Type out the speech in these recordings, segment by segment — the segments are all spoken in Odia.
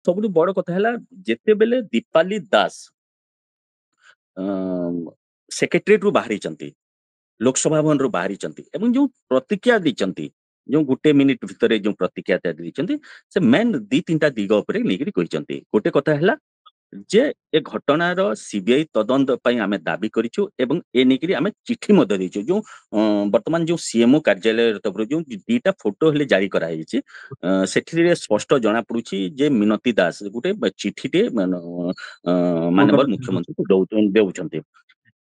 ସବୁଠୁ ବଡ କଥା ହେଲା ଯେତେବେଳେ ଦୀପାଲି ଦାସ ସେକ୍ରେଟେରିଏଟରୁ ବାହାରିଛନ୍ତି, ଲୋକସଭା ଭବନରୁ ବାହାରିଛନ୍ତି ଏବଂ ଯୋଉ ପ୍ରତିକ୍ରିୟା ଦେଇଛନ୍ତି, ଯୋଉ ଗୋଟେ ମିନିଟ ଭିତରେ ଯୋଉ ପ୍ରତିକ୍ରିୟା ଦେଇଛନ୍ତି, ସେ ମେନ୍ ଦି ତିନିଟା ଦିଗ ଉପରେ ନେଇକରି କହିଛନ୍ତି। ଗୋଟେ କଥା ହେଲା ଯେ ଏ ଘଟଣାର ସିବିଆଇ ତଦନ୍ତ ପାଇଁ ଆମେ ଦାବି କରିଛୁ ଏବଂ ଏ ନେଇକରି ଆମେ ଚିଠି ମଧ୍ୟ ଦେଇଛୁ। ଯୋଉ ବର୍ତ୍ତମାନ ଯୋଉ ସିଏମଓ କାର୍ଯ୍ୟାଳୟ ତରଫରୁ ଯୋଉ ଦିଟା ଫଟୋ ହେଲେ ଜାରି କରାଯାଇଛି, ସେଥିରେ ସ୍ପଷ୍ଟ ଜଣାପଡୁଛି ଯେ ମିନତି ଦାସ ଗୋଟେ ଚିଠିଟେ ମାନ୍ୟବର ମୁଖ୍ୟମନ୍ତ୍ରୀଙ୍କୁ ଦେଉଛନ୍ତି।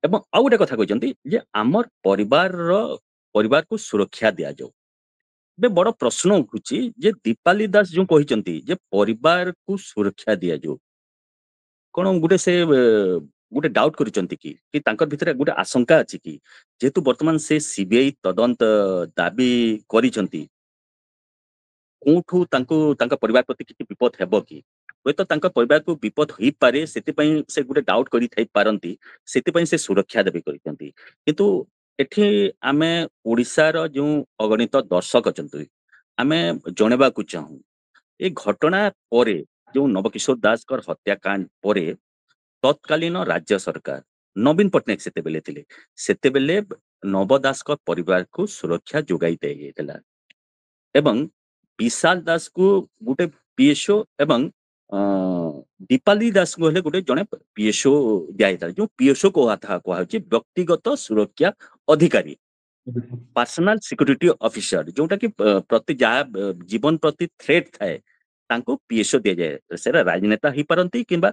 ଏବଂ ଆଉ ଗୋଟେ କଥା କହିଛନ୍ତି ଯେ ଆମର ପରିବାରକୁ ସୁରକ୍ଷା ଦିଆଯାଉ। ଏବେ ବଡ ପ୍ରଶ୍ନ ଉଠୁଛି ଯେ ଦୀପାଲି ଦାସ ଯୋଉ କହିଛନ୍ତି ଯେ ପରିବାରକୁ ସୁରକ୍ଷା ଦିଆଯାଉ, କଣ ଗୋଟେ ସେ ଗୋଟେ ଡାଉଟ କରିଛନ୍ତି କି କି ତାଙ୍କର ଭିତରେ ଗୋଟେ ଆଶଙ୍କା ଅଛି କି? ଯେହେତୁ ବର୍ତ୍ତମାନ ସେ ସିବିଆଇ ତଦନ୍ତ ଦାବି କରିଛନ୍ତି, କୋଉଠୁ ତାଙ୍କୁ ତାଙ୍କ ପରିବାର ପ୍ରତି କିଛି ବିପଦ ହେବ କି? ହୁଏତ ତାଙ୍କ ପରିବାରକୁ ବିପଦ ହେଇପାରେ, ସେଥିପାଇଁ ସେ ଗୋଟେ ଡାଉଟ କରିଥାଇ ପାରନ୍ତି, ସେଥିପାଇଁ ସେ ସୁରକ୍ଷା ଦାବି କରିଛନ୍ତି। କିନ୍ତୁ ଏଠି ଆମେ ଓଡିଶାର ଯୋଉ ଅଗଣିତ ଦର୍ଶକ ଅଛନ୍ତି, ଆମେ ଜଣେଇବାକୁ ଚାହୁଁ ଏ ଘଟଣା ପରେ, ଯୋଉ ନବକିଶୋର ଦାସଙ୍କର ହତ୍ୟାକାଣ୍ଡ ପରେ ତତ୍କାଳୀନ ରାଜ୍ୟ ସରକାର, ନବୀନ ପଟ୍ଟନାୟକ ସେତେବେଳେ ଥିଲେ, ସେତେବେଳେ ନବ ଦାସଙ୍କ ପରିବାରକୁ ସୁରକ୍ଷା ଯୋଗାଇ ଦିଆଯାଇଥିଲା ଏବଂ ବିଶାଲ ଦାସକୁ ଗୋଟେ ପିଏସଓ ଏବଂ ଅ, ଦୀପାଲି ଦାସଙ୍କୁ ହେଲେ ଗୋଟେ ଜଣେ ପିଏସଓ ଦିଆଯାଇଥିଲା। ଯୋଉ ପିଏସଓ କୁହାଯାଉଛି ବ୍ୟକ୍ତିଗତ ସୁରକ୍ଷା ଅଧିକାରୀ, ପର୍ସନାଲ ସିକ୍ୟୁରିଟି ଅଫିସର, ଯୋଉଟା କି ପ୍ରତି ଯାହା ଜୀବନ ପ୍ରତି ଥ୍ରେଟ୍ ଥାଏ ତାଙ୍କୁ ପିଏସଓ ଦିଆଯାଏ। ସେଟା ରାଜନେତା ହେଇପାରନ୍ତି କିମ୍ବା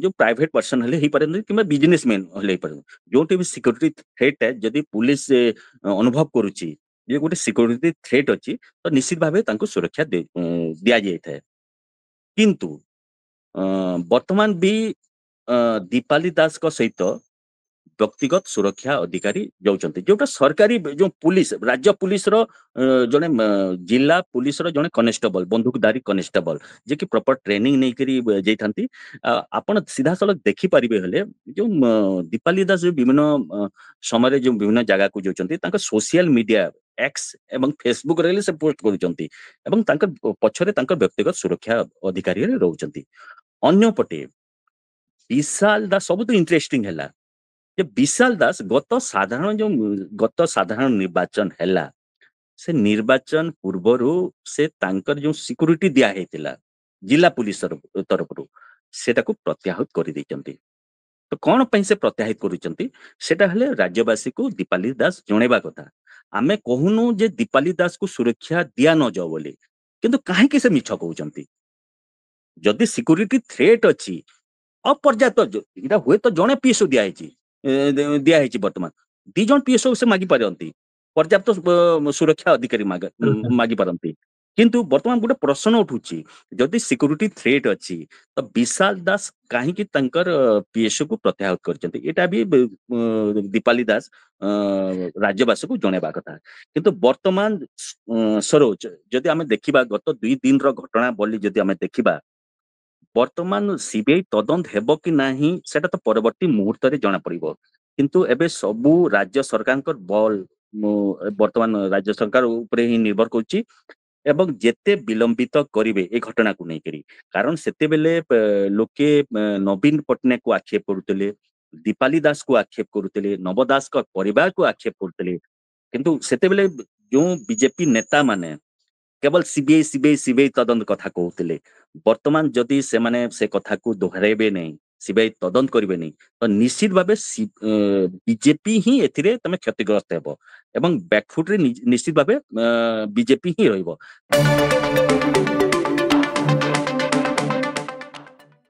ଯୋଉ ପ୍ରାଇଭେଟ ପର୍ସନ ହେଲେ ହେଇପାରନ୍ତି କିମ୍ବା ବିଜନେସମ୍ୟାନ ହେଲେ ହେଇପାରନ୍ତି। ଯୋଉଠି ବି ସିକ୍ୟୁରିଟି ଥ୍ରେଟ୍ ଥାଏ, ଯଦି ପୁଲିସ ଅନୁଭବ କରୁଛି ଯେ ଗୋଟେ ସିକ୍ୟୁରିଟି ଥ୍ରେଟ୍ ଅଛି, ତ ନିଶ୍ଚିତ ଭାବେ ତାଙ୍କୁ ସୁରକ୍ଷା ଦିଆଯାଇଥାଏ। କିନ୍ତୁ ବର୍ତ୍ତମାନ ବି ଦୀପାଲି ଦାସଙ୍କ ସହିତ ବ୍ୟକ୍ତିଗତ ସୁରକ୍ଷା ଅଧିକାରୀ ଯାଉଛନ୍ତି, ଯୋଉଟା ସରକାରୀ ଯୋଉ ପୁଲିସ, ରାଜ୍ୟ ପୁଲିସର ଜଣେ ଜିଲ୍ଲା ପୁଲିସର ଜଣେ କନେଷ୍ଟବଳ, ବନ୍ଧୁକଧାରୀ କନେଷ୍ଟବଳ, ଯେ କି ପ୍ରପର ଟ୍ରେନିଂ ନେଇକରି ଯାଇଥାନ୍ତି। ଆପଣ ସିଧାସଳଖ ଦେଖିପାରିବେ ହେଲେ ଯୋଉ ଦୀପାଲି ଦାସ ଯୋଉ ବିଭିନ୍ନ ସମୟରେ ଯୋଉ ବିଭିନ୍ନ ଜାଗାକୁ ଯାଉଛନ୍ତି, ତାଙ୍କ ସୋସିଆଲ ମିଡିଆ ଏକ୍ସ ଏବଂ ଫେସବୁକ ରେ ସେ ପୋଷ୍ଟ କରୁଛନ୍ତି ଏବଂ ତାଙ୍କ ପଛରେ ତାଙ୍କ ବ୍ୟକ୍ତିଗତ ସୁରକ୍ଷା ଅଧିକାରୀ ରହୁଛନ୍ତି। ଅନ୍ୟପଟେ ବିଶାଲ ଦାସ, ସବୁଠୁ ଇଣ୍ଟରେଷ୍ଟିଂ ହେଲା ଯେ ବିଶାଲ ଦାସ ଗତ ସାଧାରଣ ନିର୍ବାଚନ ହେଲା, ସେ ନିର୍ବାଚନ ପୂର୍ବରୁ ସେ ତାଙ୍କର ଯୋଉ ସିକ୍ୟୁରିଟି ଦିଆ ହେଇଥିଲା ଜିଲ୍ଲା ପୁଲିସ ତରଫରୁ, ସେଟାକୁ ପ୍ରତ୍ୟାହୃତ କରିଦେଇଛନ୍ତି। ତ କଣ ପାଇଁ ସେ ପ୍ରତ୍ୟାହିତ କରୁଛନ୍ତି, ସେଟା ହେଲେ ରାଜ୍ୟବାସୀକୁ ଦୀପାଲି ଦାସ ଜଣେଇବା କଥା। ଆମେ କହୁନୁ ଯେ ଦୀପାଲି ଦାସକୁ ସୁରକ୍ଷା ଦିଆ ନ ଯାଉ ବୋଲି, କିନ୍ତୁ କାହିଁକି ସେ ମିଛ କହୁଛନ୍ତି? ଯଦି ସିକ୍ୟୁରିଟି ଥ୍ରେଟ୍ ଅଛି, ଅପର୍ଯ୍ୟାପ୍ତ, ଏଇଟା ହୁଏତ ଜଣେ ପିଏସଓ ଦିଆହେଇଛି, ବର୍ତ୍ତମାନ ଦି ଜଣ ପିଏସଓ ସେ ମାଗି ପାରନ୍ତି, ପର୍ଯ୍ୟାପ୍ତ ସୁରକ୍ଷା ଅଧିକାରୀ ମାଗି ପାରନ୍ତି। କିନ୍ତୁ ବର୍ତ୍ତମାନ ଗୋଟେ ପ୍ରଶ୍ନ ଉଠୁଛି, ଯଦି ସିକ୍ୟୁରିଟି ଥ୍ରେଟ୍ ଅଛି, ତ ବିଶାଲ ଦାସ କାହିଁକି ତାଙ୍କର ପିଏସଓ କୁ ପ୍ରତ୍ୟାହୃତ କରିଛନ୍ତି? ଏଇଟା ବି ଦୀପାଲି ଦାସ ରାଜ୍ୟବାସୀକୁ ଜଣେଇବା କଥା। କିନ୍ତୁ ବର୍ତ୍ତମାନ ସରୋଜ, ଯଦି ଆମେ ଦେଖିବା ଗତ 2 ଦିନର ଘଟଣା ବୋଲି ଯଦି ଆମେ ଦେଖିବା, ବର୍ତ୍ତମାନ ସିବିଆଇ ତଦନ୍ତ ହେବ କି ନାହିଁ ସେଟା ତ ପରବର୍ତ୍ତୀ ମୁହୂର୍ତ୍ତରେ ଜଣା ପଡିବ। କିନ୍ତୁ ଏବେ ସବୁ ରାଜ୍ୟ ସରକାରଙ୍କର ବଲ ବର୍ତ୍ତମାନ ରାଜ୍ୟ ସରକାର ଉପରେ ହିଁ ନିର୍ଭର କରୁଛି ଏବଂ ଯେତେ ବିଳମ୍ବିତ କରିବେ ଏ ଘଟଣାକୁ ନେଇକରି, କାରଣ ସେତେବେଳେ ଲୋକେ ନବୀନ ପଟ୍ଟନାୟକକୁ ଆକ୍ଷେପ କରୁଥିଲେ, ଦୀପାଲି ଦାସକୁ ଆକ୍ଷେପ କରୁଥିଲେ, ନବ ଦାସଙ୍କ ପରିବାରକୁ ଆକ୍ଷେପ କରୁଥିଲେ। କିନ୍ତୁ ସେତେବେଳେ ଯୋଉ ବିଜେପି ନେତା ମାନେ କେବଳ ସିବିଆଇ ସିବିଆଇ ସିବିଆଇ ତଦନ୍ତ କଥା କହୁଥିଲେ, ବର୍ତ୍ତମାନ ଯଦି ସେମାନେ ସେ କଥାକୁ ଦୋହରାଇବେ ନାହିଁ, ସିବିଆଇ ତଦନ୍ତ କରିବେ ନାହିଁ, ତ ନିଶ୍ଚିତ ଭାବେ ବିଜେପି ହିଁ ଏଥିରେ ତମେ କ୍ଷତିଗ୍ରସ୍ତ ହେବ ଏବଂ ବ୍ୟାକଫୁଟରେ ନିଶ୍ଚିତ ଭାବେ ବିଜେପି ହିଁ ରହିବ।